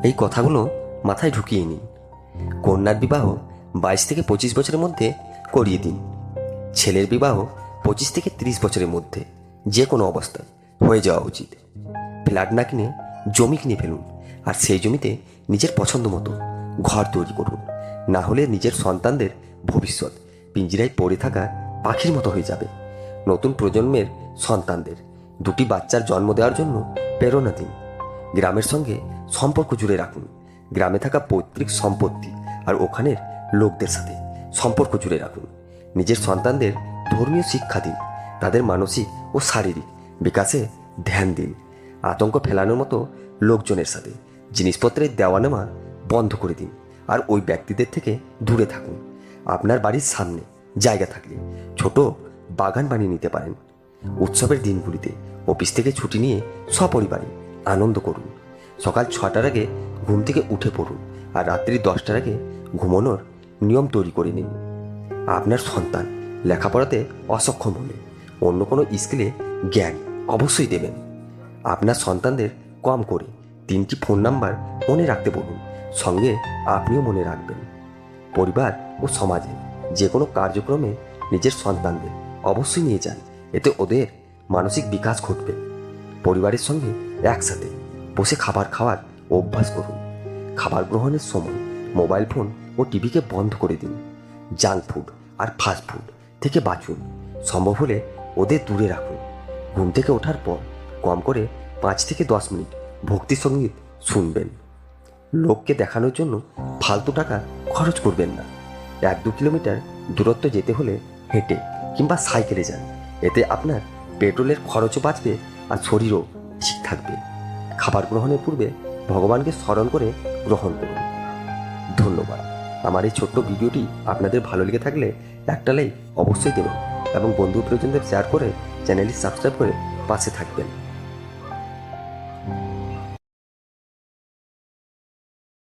এই কথাগুলো মাথায় ঢুকিয়ে নিন। কন্যার বিবাহ 22 থেকে 25 বছরের মধ্যে করিয়ে দিন। ছেলের বিবাহ 25 থেকে 30 বছরের মধ্যে যে কোনো অবস্থায় হয়ে যাওয়া উচিত। ফ্ল্যাট না কিনে জমি কিনে ফেলুন, আর সেই জমিতে নিজের পছন্দ মতো ঘর তৈরি করুন। না হলে নিজের সন্তানদের ভবিষ্যৎ পিঞ্জিরায় পড়ে থাকা পাখির মতো হয়ে যাবে। নতুন প্রজন্মের সন্তানদের দুটি বাচ্চার জন্ম দেওয়ার জন্য প্রেরণা দিন। গ্রামের সঙ্গে সম্পর্ক জুড়ে রাখুন। গ্রামে থাকা পৈতৃক সম্পত্তি আর ওখানের লোকদের সাথে সম্পর্ক জুড়ে রাখুন। নিজের সন্তানদের ধর্মীয় শিক্ষা দিন। তাদের মানসিক ও শারীরিক বিকাশে ধ্যান দিন। আতঙ্ক ফেলানোর মতো লোকজনের সাথে জিনিসপত্রের দেওয়া নেওয়া বন্ধ করে দিন, আর ওই ব্যক্তিদের থেকে দূরে থাকুন। আপনার বাড়ির সামনে জায়গা থাকলে ছোট বাগান বানিয়ে নিতে পারেন। উৎসবের দিনগুলিতে অফিস থেকে ছুটি নিয়ে সপরিবারে আনন্দ করুন। সকাল 6টার আগে ঘুম থেকে উঠে পড়ুন, আর রাত্রি 10টার আগে ঘুমানোর নিয়ম তৈরি করে নিন। আপনার সন্তান লেখাপড়াতে অসক্ষম হলে অন্য কোনো স্কিলে জ্ঞান অবশ্যই দেবেন। আপনার সন্তানদের কম করে 3টি ফোন নাম্বার মনে রাখতে বলুন, সঙ্গে আপনিও মনে রাখবেন। পরিবার ও সমাজে যে কোনো কার্যক্রমে নিজের সন্তানদের অবশ্যই নিয়ে যান, এতে ওদের মানসিক বিকাশ ঘটবে। পরিবারের সঙ্গে একসাথে বসে খাবার খাওয়ার অভ্যাস করুন। খাবার গ্রহণের সময় মোবাইল ফোন ও টিভিকে বন্ধ করে দিন। জাঙ্ক ফুড আর ফাস্ট ফুড থেকে বাঁচুন। সম্ভব হলে ওদের দূরে রাখুন। ঘুম থেকে ওঠার পর কম করে 5 থেকে 10 মিনিট ভক্তি সঙ্গীত শুনবেন। লোককে দেখানোর জন্য ফালতু টাকা খরচ করবেন না। 1-2 কিলোমিটার দূরত্ব যেতে হলে হেঁটে কিংবা সাইকেলে যান। এতে আপনার পেট্রোলের খরচও বাঁচবে আর শরীরও ঠিক থাকবে। খাবার গ্রহণের পূর্বে ভগবানকে স্মরণ করে গ্রহণ করুন। ধন্যবাদ। আমার এই ছোট্ট ভিডিওটি আপনাদের ভালো লেগে থাকলে একটা লাইক অবশ্যই দেবেন এবং বন্ধু প্রিয়জনদের শেয়ার করে চ্যানেলটি সাবস্ক্রাইব করে পাশে থাকবেন।